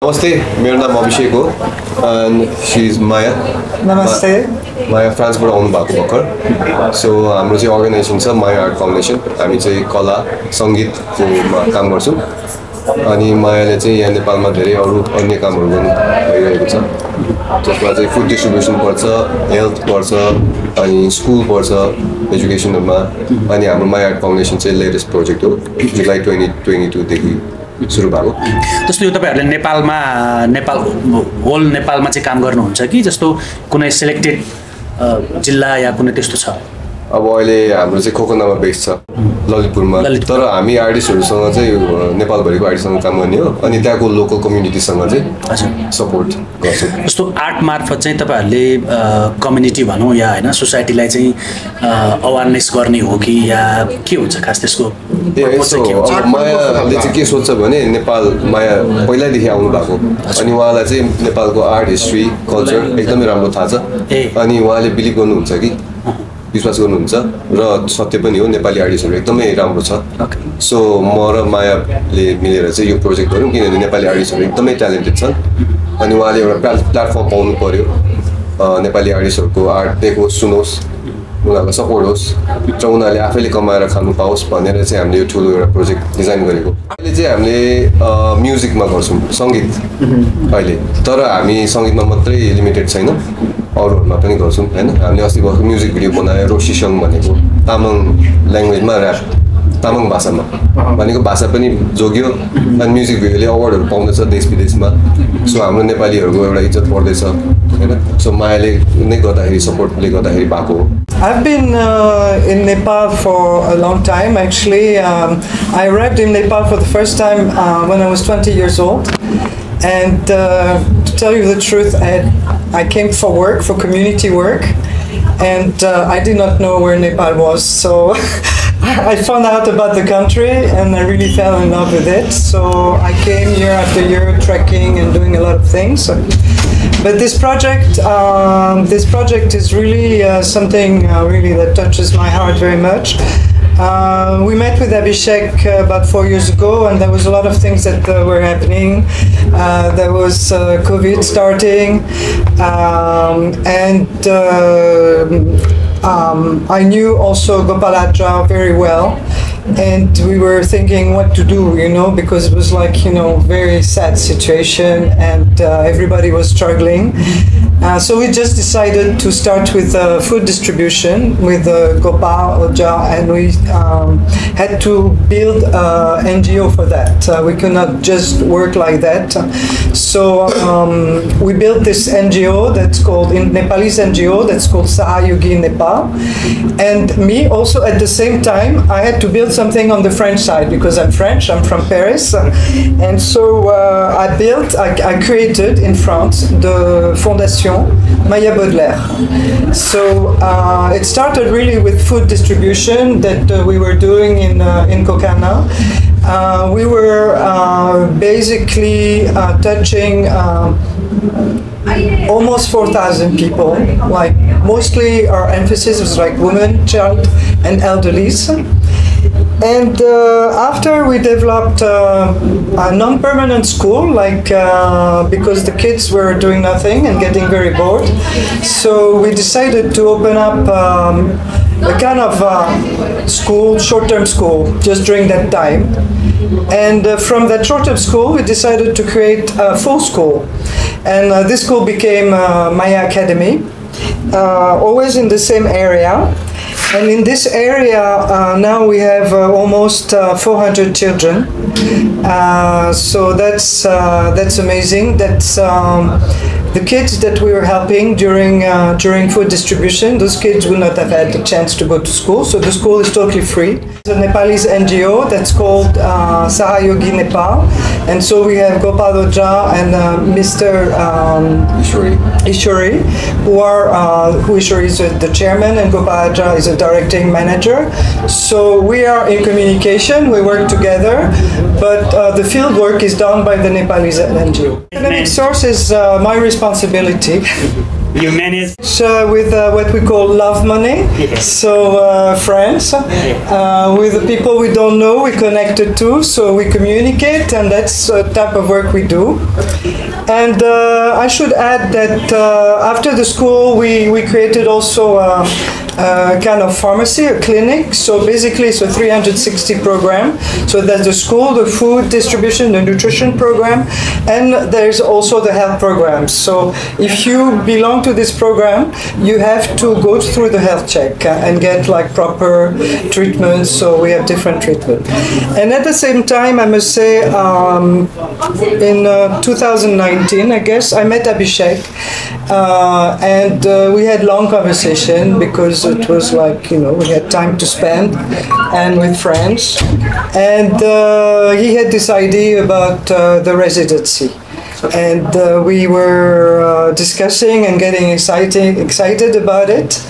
Namaste, मेरो नाम अभिषेक हो and she is Maya. Namaste. Maya फ्रान्सबाट आउनु भएको भर्खर. सो हाम्रो चाहिँ अर्गनाइजेसन छ माया आर्ट फाउन्डेसन. हामी चाहिँ कला सङ्गीतको काम गर्छौँ. अनि मायाले चाहिँ यहाँ नेपालमा धेरै अरू अन्य कामहरू गर्नु भइरहेको छ. जसमा चाहिँ फुड डिस्ट्रिब्युसन पर्छ, हेल्थ पर्छ, अनि स्कुल पर्छ, एजुकेसनमा. अनि हाम्रो माया आर्ट फाउन्डेसन चाहिँ लेटेस्ट प्रोजेक्ट हो. जुलाई 2022 देखि सुरु भएको. जस्तो यो तपाईहरुले नेपाल होल नेपालमा चाहिँ काम गर्नुहुन्छ कि जस्तो कुनै सिलेक्टेड जिल्ला या कुनै त्यस्तो छ? अब अहिले हाम्रो चाहिँ खोकनामा बेस छ ललितपुरमा. तर हामी आर्टिस्टहरुसँग चाहिँ नेपालभरिको आर्टिस्टसँग काम गर्ने हो. अनि त्यहाँको लोकल कम्युनिटीसँग चाहिँ सपोर्ट गर्छौँ. जस्तो आर्ट मार्फत चाहिँ तपाईहरुले कम्युनिटी भनौँ या हैन सोसाइटीलाई चाहिँ अवेरनेस गर्ने हो कि या के हुन्छ खास त्यसको? मायाले चाहिँ के सोच्छ भने नेपाल माया पहिल्यैदेखि आउनु भएको अनि उहाँलाई चाहिँ नेपालको आर्ट हिस्ट्री कल्चर एकदमै राम्रो थाहा छ. अनि उहाँले बिलिभ गर्नुहुन्छ कि विश्वास गर्नुहुन्छ र सत्य पनि हो नेपाली आर्टिस्टहरू एकदमै राम्रो छ. सो म र मायाले मिलेर चाहिँ यो प्रोजेक्ट गऱ्यौँ किनभने नेपाली आर्टिस्टहरू एकदमै ट्यालेन्टेड छन्. अनि उहाँले एउटा प्लेटफर्म पाउनु पर्यो. नेपाली आर्टिस्टहरूको आर्ट देखोस् सुनोस् उनीहरूलाई सपोर्ट होस् र उनीहरूले आफैले कमाएर खानु पाओस् भनेर चाहिँ हामीले यो ठुलो एउटा प्रोजेक्ट डिजाइन गरेको. अहिले चाहिँ हामीले म्युजिकमा गर्छौँ सङ्गीत अहिले. तर हामी सङ्गीतमा मात्रै लिमिटेड छैन, अरूहरूमा पनि गर्छौँ होइन. हामीले अस्ति भर्खर म्युजिक भिडियो बनायो रोसिसङ भनेको तामाङ ल्याङ्ग्वेजमा ऱ्याप तामाङ भाषामा भनेको भाषा पनि जोग्यो. अनि म्युजिक भिडियोले अवार्डहरू पाउँदैछ देश विदेशमा. सो हाम्रो नेपालीहरूको एउटा इज्जत बढ्दैछ होइन. सो मायाले नै गर्दाखेरि सपोर्टले गर्दाखेरि भएको हो. I've been in Nepal for a long time actually. I arrived in Nepal for the first time when I was 20 years old. And to tell you the truth, I came for work, for community work. And I did not know where Nepal was. So I found out about the country and I really fell in love with it. So I came year after year trekking and doing a lot of things. But this project is really something really that touches my heart very much. We met with Abhishek about 4 years ago, and there was a lot of things that were happening. There was COVID starting, and I knew also Gopalaja very well. And we were thinking what to do, you know, because it was like, you know, very sad situation and everybody was struggling. So we just decided to start with food distribution with Gopalaja, and we had to build an NGO for that. We could not just work like that. So we built this NGO that's called, in Nepalese NGO, that's called Sahayogi Nepal. And me also at the same time, I had to build something on the French side because I'm French, I'm from Paris. And so I created in France the Fondation Maya Baudelaire. So it started really with food distribution that we were doing in Kokana. We were basically touching almost 4,000 people. Like mostly our emphasis was like women, child, and elderlies. And after we developed a non-permanent school, like because the kids were doing nothing and getting very bored, so we decided to open up a kind of school, short-term school, just during that time. And from that short-term school, we decided to create a full school, and this school became Maya Academy, always in the same area. And in this area, now we have almost 400 children. So that's amazing. That's the kids that we were helping during food distribution. Those kids would not have had the chance to go to school. So the school is totally free. It's a Nepalese NGO that's called Sahayogi Nepal. And so we have Gopal Oja and Mr. Ishuri, who Ishuri is the chairman and Gopal Oja is a directing manager. So we are in communication, we work together, but the field work is done by the Nepalese NGO. Economic source is my responsibility. You manage with what we call love money. Yes. So friends, with the people we don't know, we connected to, so we communicate, and that's the type of work we do. And I should add that after the school, we created also a kind of pharmacy, a clinic. So basically, it's a 360 program. So there's the school, the food distribution, the nutrition program, and there's also the health program. So if you belong to this program, you have to go through the health check and get like proper treatment. So we have different treatment. And at the same time, I must say, in 2019, I guess, I met Abhishek, and we had long conversation because it was like, you know, we had time to spend and with friends. And he had this idea about the residency. And we were discussing and getting excited about it.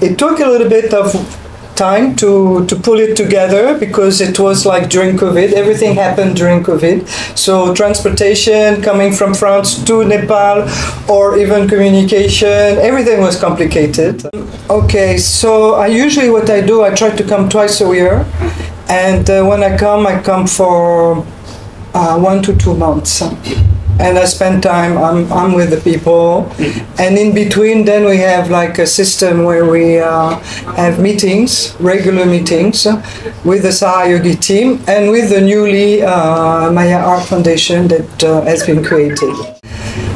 It took a little bit of time to pull it together because it was like during COVID. Everything happened during COVID. So transportation coming from France to Nepal, or even communication, everything was complicated. Okay, so usually what I do, I try to come twice a year. And when I come for 1 to 2 months. And I spend time, I'm with the people. And in between, then we have like a system where we have meetings, regular meetings, with the Sahayogi team and with the newly Maya Art Foundation that has been created.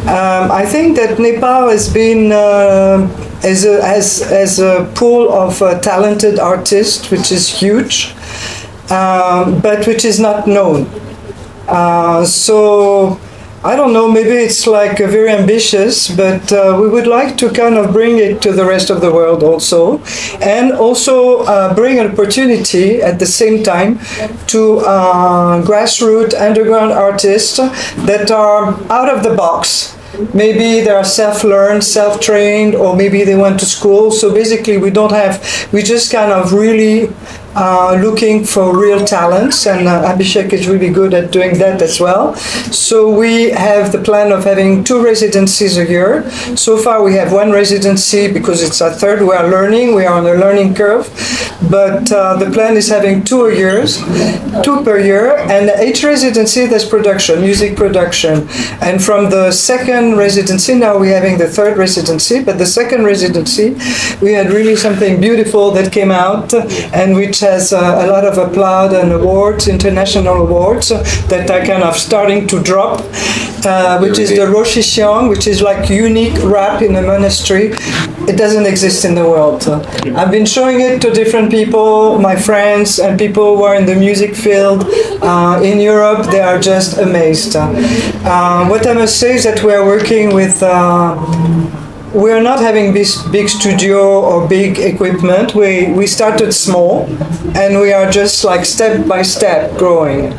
I think that Nepal has been as a pool of talented artists, which is huge, but which is not known. So I don't know, maybe it's like very ambitious, but we would like to kind of bring it to the rest of the world also, and also bring an opportunity at the same time to grassroots underground artists that are out of the box. Maybe they are self-learned, self-trained, or maybe they went to school. So basically we just kind of really looking for real talents, and Abhishek is really good at doing that as well. So we have the plan of having 2 residencies a year. So far we have 1 residency because it's our third. We are learning, we are on a learning curve, but the plan is having 2 per year, and each residency there's production, music production. And from the second residency, now we're having the 3rd residency, but the 2nd residency we had really something beautiful that came out, and which has a lot of applaud and awards, international awards that are kind of starting to drop, which is the Roshi Xiong, which is like unique rap in a monastery. It doesn't exist in the world. I've been showing it to different people, my friends and people who are in the music field in Europe. They are just amazed. What I must say is that we are working with we are not having this big studio or big equipment. We started small, and we are just like step by step growing.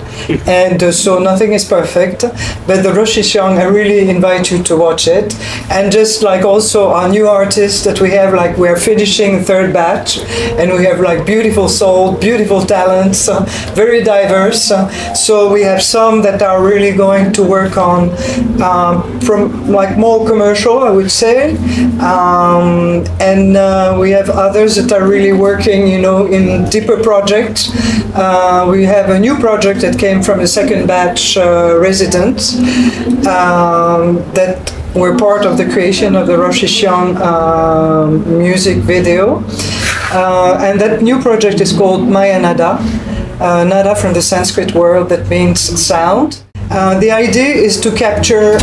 And so nothing is perfect, but the Roshi Xiong, I really invite you to watch it. And just like also our new artists that we have, like we're finishing the 3rd batch, and we have like beautiful soul, beautiful talents, very diverse. So we have some that are really going to work on from like more commercial, I would say. And we have others that are really working, you know, in deeper projects. We have a new project that came from a 2nd batch residents that were part of the creation of the Roshi Xiong music video. And that new project is called Maya Nada. Nada from the Sanskrit word that means sound. The idea is to capture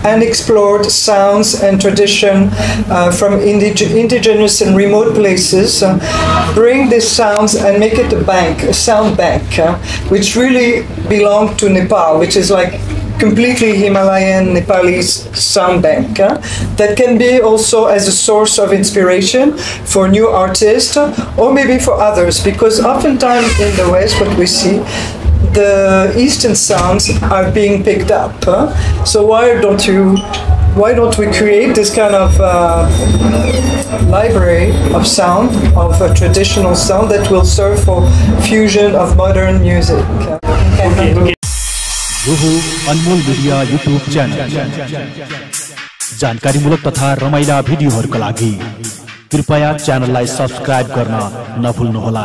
unexplored sounds and tradition from indigenous and remote places, bring these sounds and make it a bank, a sound bank, which really belong to Nepal, which is like completely Himalayan Nepalese sound bank that can be also as a source of inspiration for new artists or maybe for others, because oftentimes in the West what we see, the Eastern sounds are being picked up. So why don't we create this kind of library of sound, of a traditional sound that will serve for fusion of modern music? यो हो अनमोल media YouTube channel. जानकारीमूलक तथा रमाइला भिडियोहरुका लागि कृपया च्यानललाई subscribe गर्न नभुल्नुहोला।